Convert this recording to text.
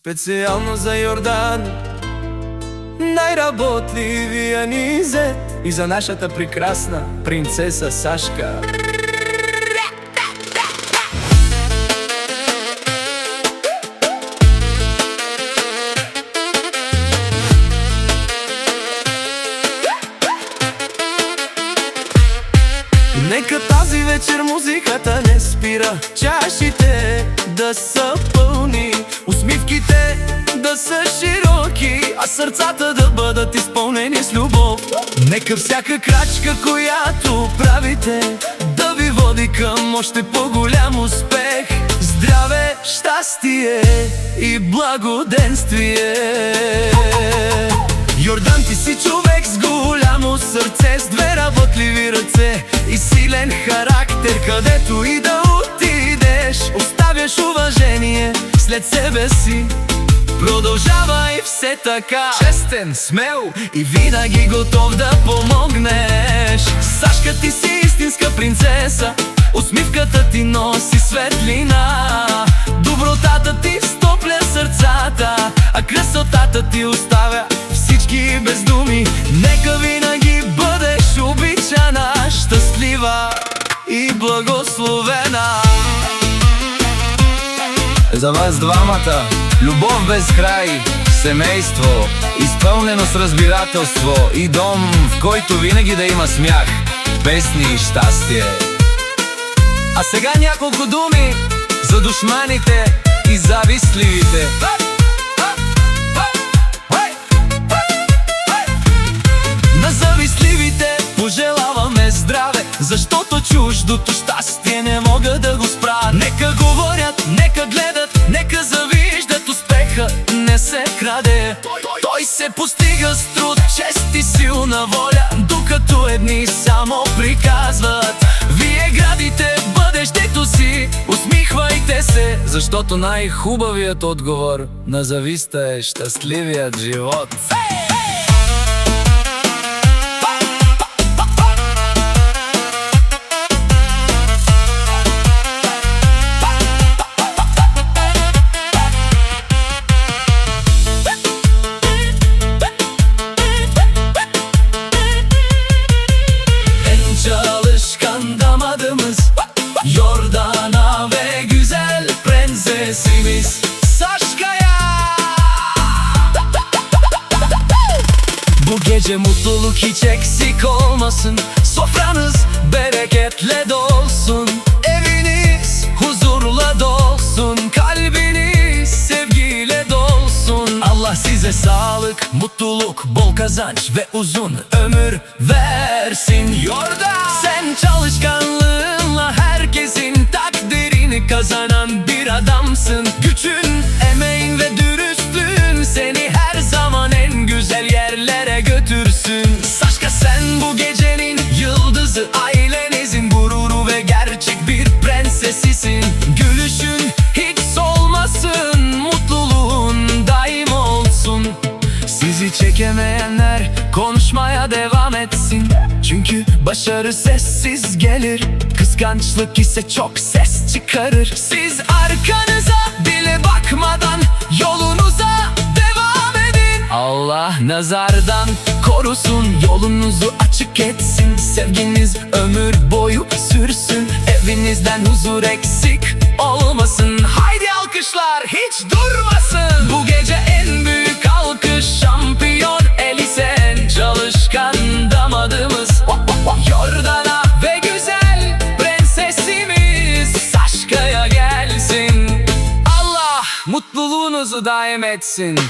Специално за Йордан, най-работливия ни зет, и за нашата прекрасна принцеса Сашка. Нека тази вечер музиката не спира, чашите да са пълни, усмивките да са широки, а сърцата да бъдат изпълнени с любов. Нека всяка крачка, която правите, да ви води към още по-голям успех. Здраве, щастие и благоденствие! Йордан, ти си човек с голямо сърце, с две работливи ръце и силен характер. Където и да отидеш, оставяш уважение след себе си. Продължавай все така, честен, смел и винаги готов да помогнеш. Сашка, ти си истинска принцеса, усмивката ти носи светлина, добротата ти стопля сърцата, а красотата ти оставя всички без думи. Нека винаги бъдеш обичана, щастлива и благословена. За вас двамата любов без край, семейство, изпълнено с разбирателство и дом, в който винаги да има смях, песни и щастие. А сега няколко думи за душманите и завистливите. На завистливите пожелаваме здраве, защото чуждото щастие не могат да го спрат. Нека говорят, нека гледат, нека завиждат, успеха не се краде. Той се постига с труд, чест и силна воля, докато едни само приказват. Вие градите бъдещето си, усмихвайте се, защото най-хубавият отговор на зависта е щастливият живот. Yordan'a ve güzel prensesimiz Saşka'ya. Bu gece mutluluk hiç eksik olmasın, sofranız bereketle dolsun, eviniz huzurla dolsun, kalbiniz sevgiyle dolsun. Allah size sağlık, mutluluk, bol kazanç ve uzun ömür versin. Yordan, sen çalışkanlığınla herkesin takdirini kazanan bir adamsın. Gücün, emeğin ve dürüstlüğün seni her zaman en güzel yerlere götürsün. Saşka, sen bu gecenin yıldızı, ailenizin gururu ve gerçek bir prensesisin. Gülüşün hiç solmasın, mutluluğun daim olsun. Sizi çekemeyenler konuşmaya devam etsin, çünkü başarı sessiz gelir, kıskançlık ise çok ses çıkarır. Siz arkanıza bile bakmadan yolunuza devam edin. Allah nazardan korusun, yolunuzu açık etsin, sevginiz ömür boyu sürsün, evinizden huzur eksik olmasın. Haydi alkışlar hiç durmasın. Bu gece en büyük alkış şampiyon Elisen, çalışkan damadımız Yordan'a ve güzel prensesimiz Saşka'ya gelsin. Allah mutluluğunuzu daim etsin.